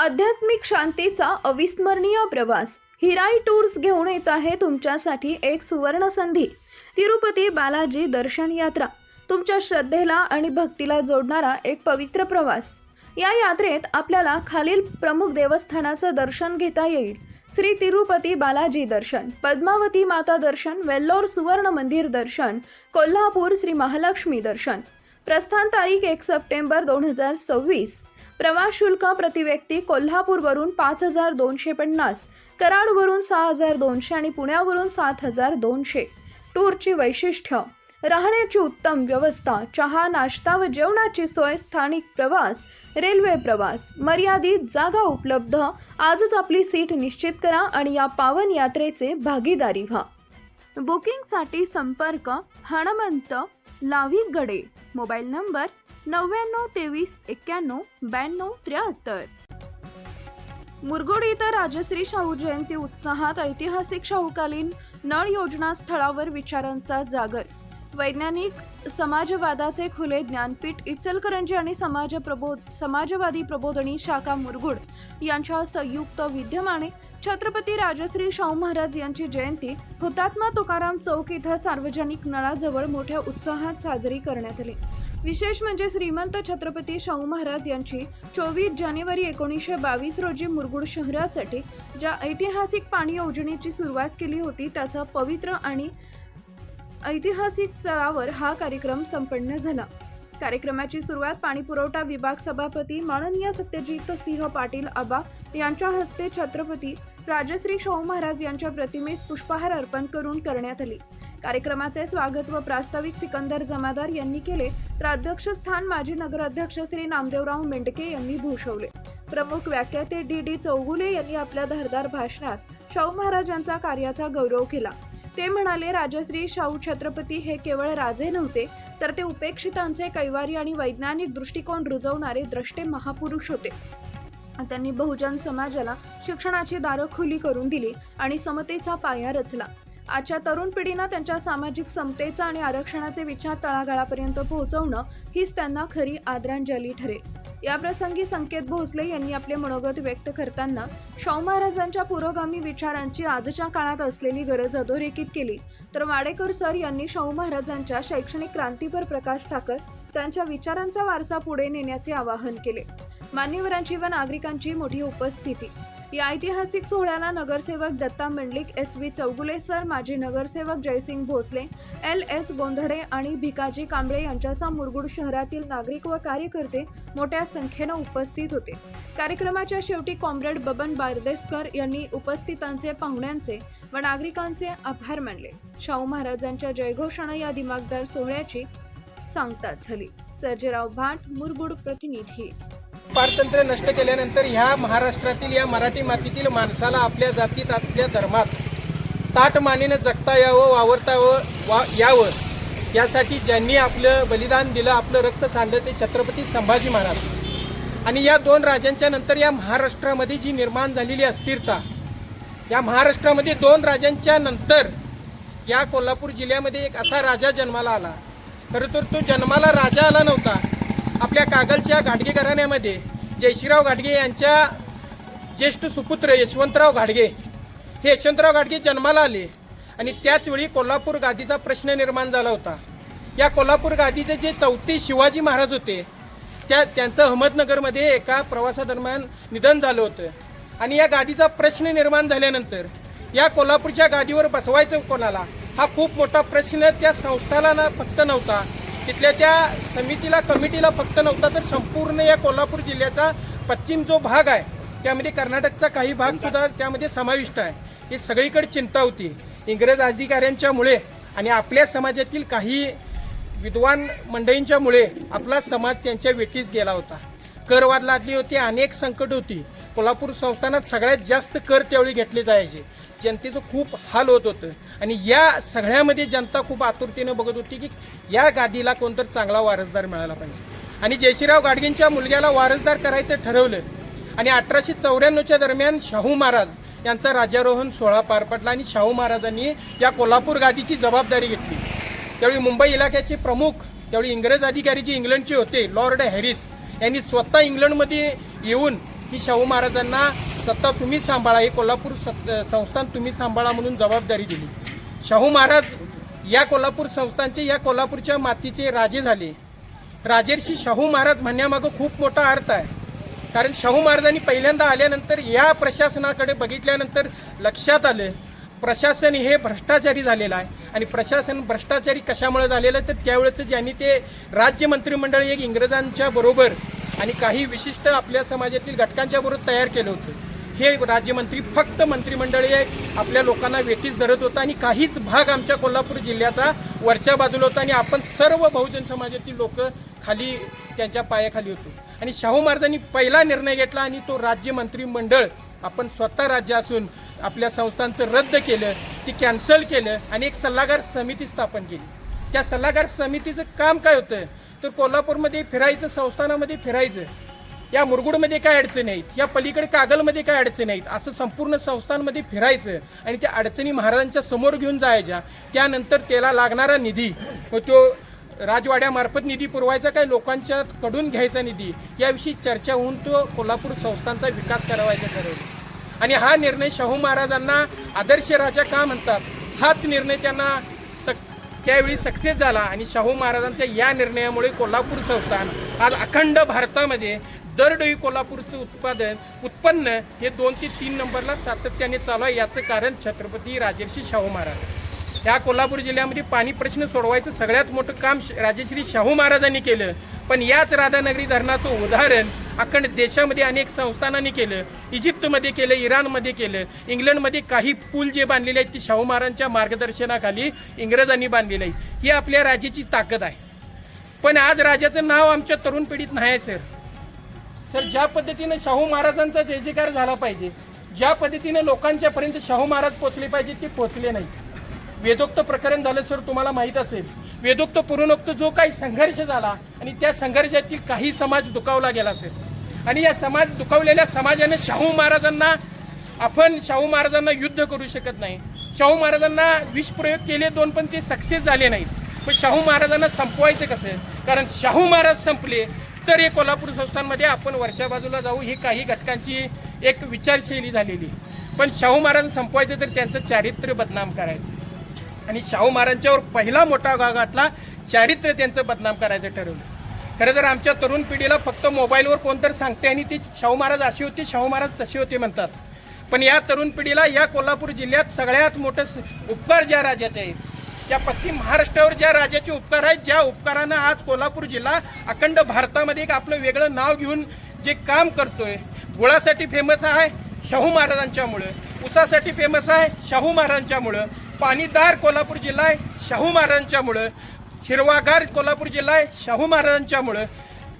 आध्यात्मिक शांतीचा अविस्मरणीय प्रवास हिराई टूर्स घेऊन येत आहे तुमच्यासाठी एक सुवर्ण संधी. तिरुपती बालाजी दर्शन यात्रा तुमच्या श्रद्धेला आणि भक्तीला जोडणारा एक पवित्र प्रवास. या यात्रेत आपल्याला खालील प्रमुख देवस्थानाचं दर्शन घेता येईल: श्री तिरुपती बालाजी दर्शन, पद्मावती माता दर्शन, वेल्लोर सुवर्ण मंदिर दर्शन, कोल्हापूर श्री महालक्ष्मी दर्शन. प्रस्थान तारीख 1 सप्टेंबर 2026. प्रवास शुल्क प्रति व्यक्ती कोल्हापूरवरून 5250, कराडवरून 6200 आणि पुण्यावरून 7200. टूरची वैशिष्ट्य: राहण्याची उत्तम व्यवस्था, चहा नाश्ता व जेवणाची सोय, स्थानिक प्रवास, रेल्वे प्रवास, मर्यादित जागा उपलब्ध. आजच आपली सीट निश्चित करा आणि या पावन यात्रेचे भागीदारी व्हा. बुकिंगसाठी संपर्क हनुमंत लाविगडे, मोबाईल नंबर 99 23 91 92 73. मुरगुड इथं राजश्री शाहू जयंती उत्साहात. ऐतिहासिक शाहूकालीन नळ योजना स्थळावर विचारांचा जागर. वैज्ञानिक समाजवादाचे खुले ज्ञानपीठ इचलकरंजी आणि समाजवादी प्रबोधनी शाखा मुरगुड यांच्या संयुक्त विद्यमाने छत्रपती राजश्री शाहू महाराज यांची जयंती हुतात्मा तुकाराम चौक इथं सार्वजनिक नळाजवळ मोठ्या उत्साहात साजरी करण्यात आली. विशेष म्हणजे श्रीमंत छत्रपती शाहू महाराज यांची 24 जानेवारी 1922 रोजी मुरगुड शहरासाठी ज्या ऐतिहासिक पाणी योजनेची सुरुवात केली होती त्याचा पवित्र आणि ऐतिहासिक स्थळावर हा कार्यक्रम संपन्न झाला. कार्यक्रमाची सुरुवात पाणीपुरवठा विभाग सभापती माननीय सत्यजित सिंह पाटील आबा यांच्या हस्ते छत्रपती राजश्री शाहू महाराज यांच्या प्रतिमेस पुष्पहार अर्पण करून करण्यात आली. कार्यक्रमाचे स्वागत व प्रास्ताविक सिकंदर जमादार यांनी केले तर अध्यक्षस्थान माजी नगराध्यक्ष श्री नामदेवराव मेंढके यांनी भूषवले. प्रमुख व्याख्याते डी चौगुले यांनी आपल्या धारदार भाषणात शाहू महाराजांचा कार्याचा गौरव केला. ते म्हणाले, राजश्री शाहू छत्रपती हे केवळ राजे नव्हते तर ते उपेक्षितांचे कैवारी आणि वैज्ञानिक दृष्टिकोन रुजवणारे द्रष्टे महापुरुष होते. त्यांनी बहुजन समाजाला शिक्षणाची दारं खुली करून दिली आणि समतेचा पाया रचला. आजच्या तरुण पिढीनं त्यांच्या सामाजिक समतेचा आणि आरक्षणाचे विचार तळागाळापर्यंत पोहोचवणं हीच त्यांना खरी आदरांजली ठरेल. याप्रसंगी संकेत भोसले यांनी आपले मनोगत व्यक्त करताना शाहू महाराजांच्या पुरोगामी विचारांची आजच्या काळात असलेली गरज अधोरेखित केली. तर वाडेकर सर यांनी शाहू महाराजांच्या शैक्षणिक क्रांतीपर प्रकाश टाकत त्यांच्या विचारांचा वारसा पुढे नेण्याचे आवाहन केले. मान्यवरांची व नागरिकांची मोठी उपस्थिती. या ऐतिहासिक सोहळ्याला नगरसेवक दत्ता मंडलिक, SV चौगुले सर, माजी नगरसेवक जयसिंग भोसले, LS गोंधळे आणि भिकाजी कांबळे यांच्यासह मुरगुड शहरातील नागरिक व कार्यकर्ते मोठ्या संख्येनं उपस्थित होते. कार्यक्रमाच्या शेवटी कॉम्रेड बबन बारदेसकर यांनी उपस्थितांचे, पाहुण्यांचे व नागरिकांचे आभार मानले. शाहू महाराजांच्या जयघोषानं या दिमागदार सोहळ्याची सांगता झाली. सर्जेराव भाट, मुरगुड प्रतिनिधी. पारतंत्र्य नष्ट केल्यानंतर ह्या महाराष्ट्रातील या मराठी मातीतील माणसाला आपल्या जातीत, आपल्या धर्मात ताटमानेनं जगता यावं, वावरता यावं यासाठी ज्यांनी आपलं बलिदान दिलं, आपलं रक्त सांडलं ते छत्रपती संभाजी महाराज. आणि या दोन राजांच्या नंतर या महाराष्ट्रामध्ये जी निर्माण झालेली अस्थिरता, या महाराष्ट्रामध्ये दोन राजांच्या नंतर या कोल्हापूर जिल्ह्यामध्ये एक असा राजा जन्माला आला. खरं तर तो जन्माला राजा आला नव्हता. आपल्या कागलच्या घाटगे घराण्यामध्ये जयश्रीराव घाटगे यांच्या ज्येष्ठ सुपुत्र यशवंतराव घाटगे हे यशवंतराव घाटगे जन्माला आले आणि त्याचवेळी कोल्हापूर गादीचा प्रश्न निर्माण झाला होता. या कोल्हापूर गादीचे जे चौथे शिवाजी महाराज होते त्यांचं अहमदनगरमध्ये एका प्रवासादरम्यान निधन झालं होतं. आणि या गादीचा प्रश्न निर्माण झाल्यानंतर या कोल्हापूरच्या गादीवर बसवायचं कोणाला हा खूप मोठा प्रश्न त्या संस्थाला फक्त नव्हता, तिथल्या त्या समितीला, कमिटीला फक्त नव्हता, तर संपूर्ण या कोल्हापूर जिल्ह्याचा पश्चिम जो भाग आहे त्यामध्ये कर्नाटकचा काही भाग सुद्धा त्यामध्ये समाविष्ट आहे. ही सगळीकडे चिंता होती. इंग्रज अधिकाऱ्यांच्यामुळे आणि आपल्या समाजातील काही विद्वान मंडळींच्यामुळे आपला समाज त्यांच्या वेठीस गेला होता. करवाद लादली होती, अनेक संकट होती. कोल्हापूर संस्थानात सगळ्यात जास्त कर त्यावेळी घेतले जायचे. जनतेचं खूप हाल होत होतं आणि या सगळ्यामध्ये जनता खूप आतुरतेनं बघत होती की या गादीला कोणतर चांगला वारसदार मिळाला पाहिजे. आणि जयश्रीराव घाटगेंच्या मुलग्याला वारसदार करायचं ठरवलं आणि 1894च्या दरम्यान शाहू महाराज यांचा राज्यारोहण सोहळा पार पडला आणि शाहू महाराजांनी या कोल्हापूर गादीची जबाबदारी घेतली. त्यावेळी मुंबई इलाक्याचे प्रमुख त्यावेळी इंग्रज अधिकारी जे इंग्लंडचे होते लॉर्ड हॅरिस यांनी स्वतः इंग्लंडमध्ये येऊन की शाहू महाराजांना सत्ता तुम्ही सांभाळा, हे कोल्हापूर संस्थान तुम्ही सांभाळा म्हणून जबाबदारी दिली. शाहू महाराज या कोल्हापूर संस्थानचे, या कोल्हापूरच्या मातीचे राजे झाले. राजर्षी शाहू महाराज म्हणण्यामागं खूप मोठा अर्थ आहे. कारण शाहू महाराजांनी पहिल्यांदा आल्यानंतर या प्रशासनाकडे बघितल्यानंतर लक्षात आलं प्रशासन हे भ्रष्टाचारी झालेलं आहे. आणि प्रशासन भ्रष्टाचारी कशामुळे झालेलं तर त्यावेळेचं ज्यांनी ते राज्य मंत्रिमंडळ एक इंग्रजांच्या बरोबर आणि काही विशिष्ट आपल्या समाजातील घटकांच्या बरोबर तयार केलं होतं. हे राज्यमंत्री फक्त मंत्रिमंडळ आपल्या लोकांना वेठीस धरत होतं आणि काहीच भाग आमच्या कोल्हापूर जिल्ह्याचा वरच्या बाजूला होता आणि आपण सर्व बहुजन समाजातील लोक खाली त्यांच्या पायाखाली होतो. आणि शाहू महाराजांनी पहिला निर्णय घेतला आणि तो राज्य मंत्रिमंडळ आपण स्वतः राज्य असून आपल्या संस्थांचं रद्द केलं, ती कॅन्सल केलं आणि एक सल्लागार समिती स्थापन केली. त्या सल्लागार समितीचं काम काय होतं तर कोल्हापूरमध्ये फिरायचं, संस्थानामध्ये फिरायचं, या मुरगुडमध्ये काय अडचणी आहेत, या पलीकडे कागलमध्ये काय अडचणी आहेत, असं संपूर्ण संस्थांमध्ये फिरायचं आणि त्या अडचणी महाराजांच्या समोर घेऊन जायच्या. त्यानंतर त्याला लागणारा निधी व तो राजवाड्यामार्फत निधी पुरवायचा काय लोकांच्या कडून घ्यायचा निधी याविषयी चर्चा होऊन तो कोल्हापूर संस्थांचा विकास करावायचा ठरवला. आणि हा निर्णय शाहू महाराजांना आदर्श राजा का म्हणतात, हाच निर्णय त्यांना त्यावेळी सक्सेस झाला. आणि शाहू महाराजांच्या या निर्णयामुळे कोल्हापूर संस्थान आज अखंड भारतामध्ये दरडोई कोल्हापूरचं उत्पन्न हे 2 ते 3 नंबरला सातत्याने चालू आहे. याचं कारण छत्रपती राजर्षी शाहू महाराज. या कोल्हापूर जिल्ह्यामध्ये पाणी प्रश्न सोडवायचं सगळ्यात मोठं काम राजश्री शाहू महाराजांनी केलं. पण याच राधानगरी धरणाचं उदाहरण अखंड देशामध्ये अनेक संस्थानांनी केलं. इजिप्तमध्ये केलं, इराणमध्ये केलं, इंग्लंडमध्ये काही पूल जे बांधलेले आहेत ते शाहू महाराजांच्या मार्गदर्शनाखाली इंग्रजांनी बांधलेले आहेत. ही आपल्या राज्याची ताकद आहे. पण आज राजाचं नाव आमच्या तरुण पिढीत नाही आहे सर. ज्या पद्धतीनं शाहू महाराजांचा जय जयकार झाला पाहिजे, ज्या पद्धतीनं लोकांच्यापर्यंत शाहू महाराज पोचले पाहिजे ते पोचले नाही. वेदोक्त प्रकरण झालं सर, तुम्हाला माहीत असेल. वेदोक्त पूर्णोक्त जो काही संघर्ष झाला आणि त्या संघर्षातील काही समाज दुखावला गेला असेल आणि या दुखावलेल्या समाजाने शाहू महाराजांना युद्ध करू शकत नाही. शाहू महाराजांना विषप्रयोग केले 2 पण ते सक्सेस झाले नाहीत. पण शाहू महाराजांना संपवायचं कसं, कारण शाहू महाराज संपले तर हे कोल्हापूर संस्थांमध्ये आपण वरच्या बाजूला जाऊ, ही काही घटकांची एक विचारशैली झालेली. पण शाहू महाराज संपवायचं तर त्यांचं चारित्र्य बदनाम करायचं. आणि शाहू महाराजांच्यावर पहिला मोठा घाव घातला, चारित्र्य त्यांचं बदनाम करायचं ठरवलं. खरं तर आमच्या तरुण पिढीला फक्त मोबाईलवर कोणतरी सांगते आणि ते शाहू महाराज असे होते, शाहू महाराज तसे होते म्हणतात. पण या तरुण पिढीला या कोल्हापूर जिल्ह्यात सगळ्यात मोठं उपकार ज्या राजाचे आहेत, त्या पश्चिम महाराष्ट्रावर ज्या राजाचे उपकार आहेत, ज्या उपकारानं आज कोल्हापूर जिल्हा अखंड भारतामध्ये एक आपलं वेगळं नाव घेऊन जे काम करतोय. गुळासाठी फेमस आहे शाहू महाराजांच्यामुळं, ऊसासाठी फेमस आहे शाहू महाराजांच्यामुळं, पाणीदार कोल्हापूर जिल्हा आहे शाहू महाराजांच्यामुळं, हिरवागार कोल्हापूर जिल्हा आहे शाहू महाराजांच्यामुळं,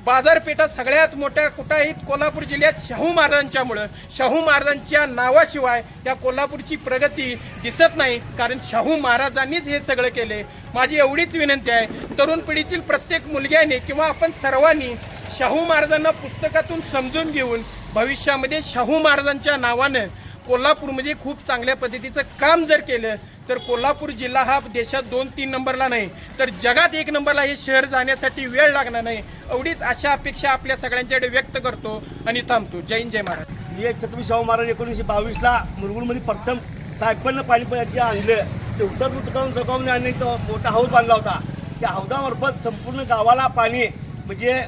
बाजारपेठा सगळ्यात मोठ्या कुठं आहेत कोल्हापूर जिल्ह्यात शाहू महाराजांच्यामुळं. शाहू महाराजांच्या नावाशिवाय या कोल्हापूरची प्रगती दिसत नाही, कारण शाहू महाराजांनीच हे सगळं केले. माझी एवढीच विनंती आहे, तरुण पिढीतील प्रत्येक मुलग्याने किंवा आपण सर्वांनी शाहू महाराजांना पुस्तकातून समजून घेऊन भविष्यामध्ये शाहू महाराजांच्या नावानं कोल्हापूरमध्ये खूप चांगल्या पद्धतीचं काम जर केलं तर कोल्हापूर जिल्हा हा देशात 2-3 नंबरला नाही तर जगात 1 नंबरला हे शहर जाण्यासाठी वेळ लागणार नाही. एवढीच आशा अपेक्षा आपल्या सगळ्यांच्याकडे व्यक्त करतो आणि थांबतो. जय हिंद, जय महाराज. मी छत्रपती शाहू महाराज 1922ला मुरगुडमध्ये प्रथम सायपन्न पाणी जे आणलं ते उत्तर चौकावून आणले, तो मोठा हौद बांधला होता. त्या हौदामार्फत संपूर्ण गावाला पाणी, म्हणजे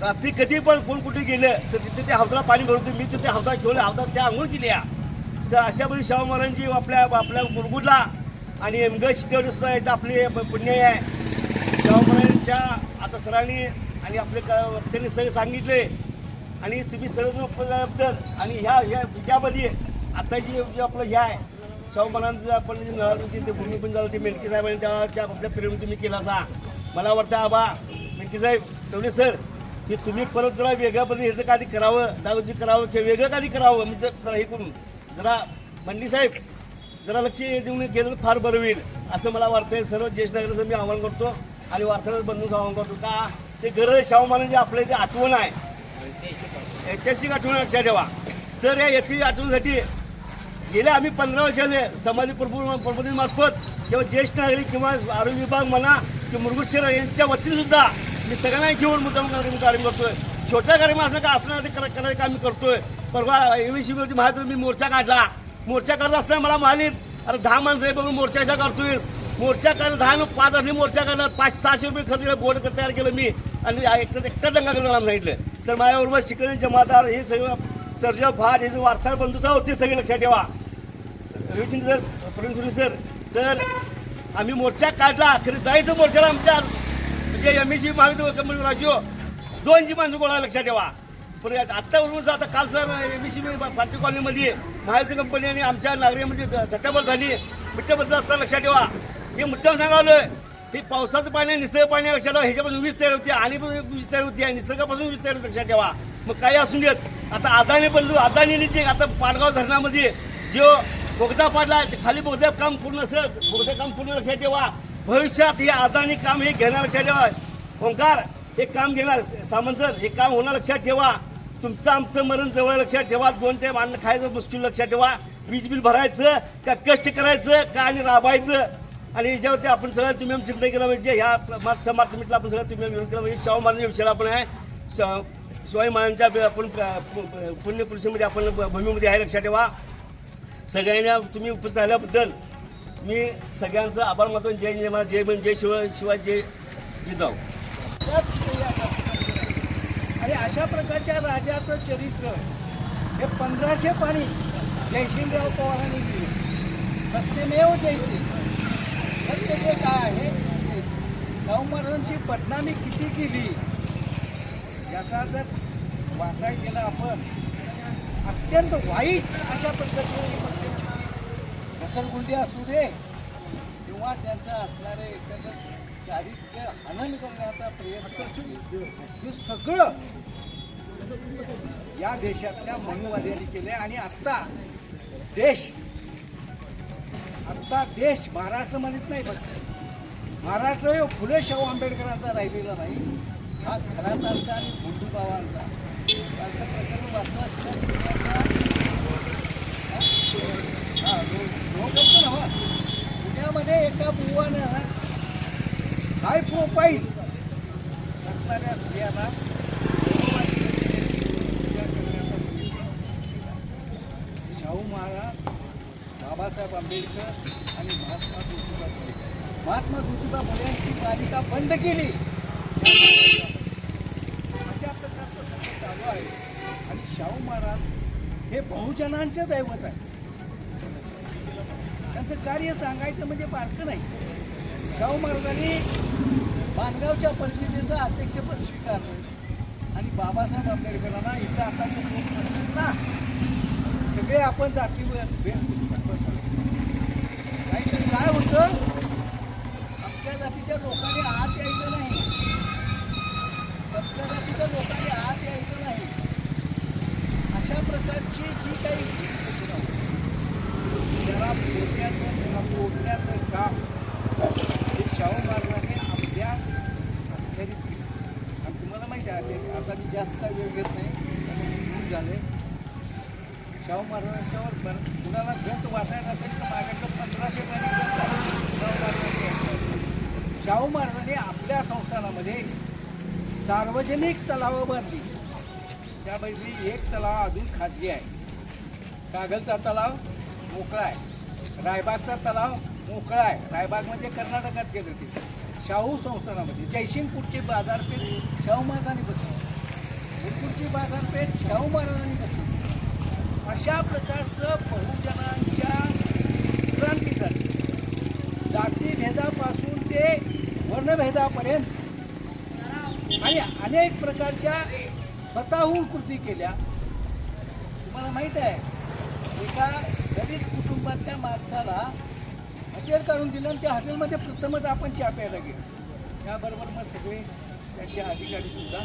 रात्री कधी पण कोण कुठे गेलं तर तिथे त्या हौदाला पाणी भरवतो. मी तिथे हौदा ठेवलं, हौदात त्या आंघोळ केली. तर अशा वेळी शाहू महाराजांची आपल्या मुरगुडला आणि एमगड शिटेवडे सुद्धा आहेत आपले पुण्य आहे. शाहू महाराजांच्या आता सरांनी आणि आपले त्यांनी सगळे सांगितले आणि तुम्ही सर्वजण आणि ह्याच्यामध्ये आता जी आपलं हे आहे शाहू महाराजांचं आपण जे नळाची ते भूमिपूजन झालं ते मेंढके साहेबांनी त्या आपल्या पिरियडमध्ये तुम्ही केला असा. मला वाटतं आबा मेंढके साहेब चौले सर की तुम्ही परत जरा वेगळ्या पद्धतीने ह्याचं काधी करावं, दारूची करावं किंवा वेगळं काधी करावं, म्हणजे जरा हे करून जरा मंडी साहेब जरा लक्ष देऊन गेलं तर फार बरं होईल असं मला वाटतंय. सर्व ज्येष्ठ नागरिकांचं मी आवाहन करतो आणि वार्ताहर बंधूंचं आवाहन करतो का ते गरज शाहू महाराजांची आपल्या इथे आठवण आहे, ऐतिहासिक आठवण लक्षात ठेवा. तर या ऐतिहासिक आठवणीसाठी गेल्या आम्ही 15 वर्षाने समाज प्रबोधनामार्फत किंवा ज्येष्ठ नागरिक किंवा आरोग्य विभाग म्हणा किंवा मुरगुड शहर यांच्या वतीने सुद्धा मी सगळ्यांना घेऊन मुद्दाम कार्यक्रम करतोय. छोट्या कार्यक्रम असलं का असं ते करायचं काम मी करतोय. परवा एमएससी वरती माहिती मी मोर्चा काढला. मोर्चा करत असताना मला म्हणालीत, अरे 10 माणसं आहे बघून मोर्चा कशा करतोयस. मोर्चा काढला 10 5 असले मोर्चा काढला 500-600 रुपये खर्च केला. बोर्ड तयार केलं मी आणि एकटा दंगा केला मला सांगितलं. तर माझ्याबरोबर शिकवणे जमादार हे सगळं सर्जा भाट हे जे वार्ताहर बंधूचा होते सगळे लक्षात ठेवा. रविशंकर सर, प्रवीण सर, तर आम्ही मोर्चा काढला. खरं जायचं मोर्चाला आमच्या म्हणजे एमएससी महाविद्यालय राज्य 2 माणसं गोळा लक्षात ठेवा. पण आत्तावरून आता काल सर एमएससी पार्टी कॉलनीमध्ये महायुती कंपनी आणि आमच्या नागरिकांमध्ये झटापट झाली. मिठ्ठेबद्दल असताना लक्षात ठेवा. हे मुद्दाम सांगावलं हे पावसाचं पाणी निसर्ग पाणी लक्षात ठेवा. ह्याच्यापासून वीज तयार होती आणि वीज तयार होती आणि निसर्गापासून वीज तयार होती लक्षात ठेवा. मग काही असून देत आता अदानीने जे आता पाटगाव धरणामध्ये जो बोगदा पाडला खाली बोगदा काम पूर्ण असेल बोगदा काम पूर्ण लक्षात ठेवा. भविष्यात हे अदानी काम हे घेणार लक्षात ठेवा. ओंकार हे काम घेणार सामंत सर हे काम होणार लक्षात ठेवा. तुमचं आमचं मरण जवळ लक्षात ठेवा. 2 टाइम अन्न खायचं मुश्किल लक्षात ठेवा. वीज बिल भरायचं का कष्ट करायचं का आणि राबायचं आणि याच्यावरती आपण सगळं तुम्ही आम्ही चिंता केला पाहिजे. ह्या मागच्या मार्केटला आपण सगळं तुम्ही विरोध केला पाहिजे. शाहू महाराजांच्या विषयाला आपण आहे शिवाजी महाराजांच्या आपण पुण्यपुरुषामध्ये आपण भूमीमध्ये आहे लक्षात ठेवा. सगळ्यांना तुम्ही उपस्थित राहिल्याबद्दल मी सगळ्यांचं आभार मानतो. जय जय महाराज, जय जय शिवाय जय जिजाऊ. आणि अशा प्रकारच्या राजाचं चरित्र हे 1500 पाणी जयसिंगराव पवारांनी दिले. सत्यमेव जयसिंग. सत्य जे काय आहे शाहू महाराजांची बदनामी किती केली याचा जर वाचायला गेला आपण अत्यंत वाईट अशा पद्धतीने घसरगुंडी असू दे किंवा त्यांचं असणारे एखादं चारित्र्य हनन करण्याचा प्रयत्न हे सगळं या देशातल्या मनुवाद्यांनी केले. आणि आत्ता देश महाराष्ट्र म्हणत नाही फक्त महाराष्ट्र फुले शाहू आंबेडकरांचा राहिलेला नाही. हा घरासारखा आणि बंधुभावांचा त्यांचं प्रकरण वाचला पुण्यामध्ये एका बुवानं हाय प्रोफाईल असणाऱ्या स्त्रियांना शाहू महाराज, बाबासाहेब आंबेडकर आणि महात्मा ज्योतिबा फुले यांची मालिका बंद केली. अशा प्रकारचं सगळं चालू आहे. आणि शाहू महाराज हे बहुजनांचे दैवत आहे. त्यांचं कार्य सांगायचं म्हणजे बारकं नाही. शाहू महाराजांनी माणगावच्या परिषदेचं अध्यक्षपद स्वीकारलं आणि बाबासाहेब आंबेडकरांना इथं आता ना सगळे आपण जातीवर काहीतरी काय होतं आपल्या जातीच्या लोकांनी आत यायचं नाही. आपल्या जातीच्या लोकांनी आत यायचं नाही. अशा प्रकारची जी काही त्याला बोलण्याचं काम हे शाहू महाराजांनी आपल्या अखत्यारीत केलं. आणि तुम्हाला माहिती आहे आता मी जास्त काही वेळ घेत नाही झाले. शाहू महाराजांच्यावर कुणाला ग्रंथ वाचायला असेल तर माझ्याकडं 1500 शाहू महाराजांनी आपल्या संस्थानामध्ये सार्वजनिक तलाव बांधली. त्यापैकी एक तलाव अजून खाजगी आहे. कागलचा तलाव मोकळा आहे. रायबागचा तलाव मोकळा आहे. रायबाग म्हणजे कर्नाटकात गेलं ते शाहू संस्थानामध्ये. जयसिंगपूरची बाजारपेठ शाहू महाराजांनी बसवली. उदपूरची बाजारपेठ शाहू महाराजांनी बसवली. अशा प्रकारचं बहुजनांच्या क्रांती झाली. जातीभेदापासून ते वर्णभेदापर्यंत आणि अनेक प्रकारच्या स्वतःहून कृती केल्या. तुम्हाला माहीत आहे एका दलित कुटुंबातल्या माणसाला हॉटेल काढून दिलं आणि त्या हॉटेलमध्ये प्रथमच आपण चहा प्यायला गेलो. त्याबरोबर मग सगळे त्याचे अधिकारी सुद्धा.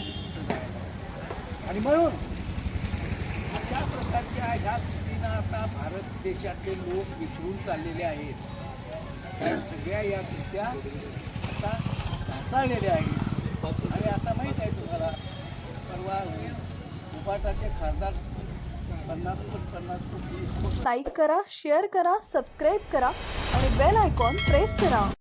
आणि म्हणून अशा प्रकारच्या ह्या स्थितीनं आता भारत देशातले लोक विसरून चाललेले आहेत. त्या सगळ्या या कृत्या आता ढासळलेल्या आहेत. आणि आता माहीत आहे तुम्हाला परवा उपाटाचे खासदार 50 कोटी लाईक करा, शेअर करा, सबस्क्राईब करा आणि बेल आयकॉन प्रेस करा.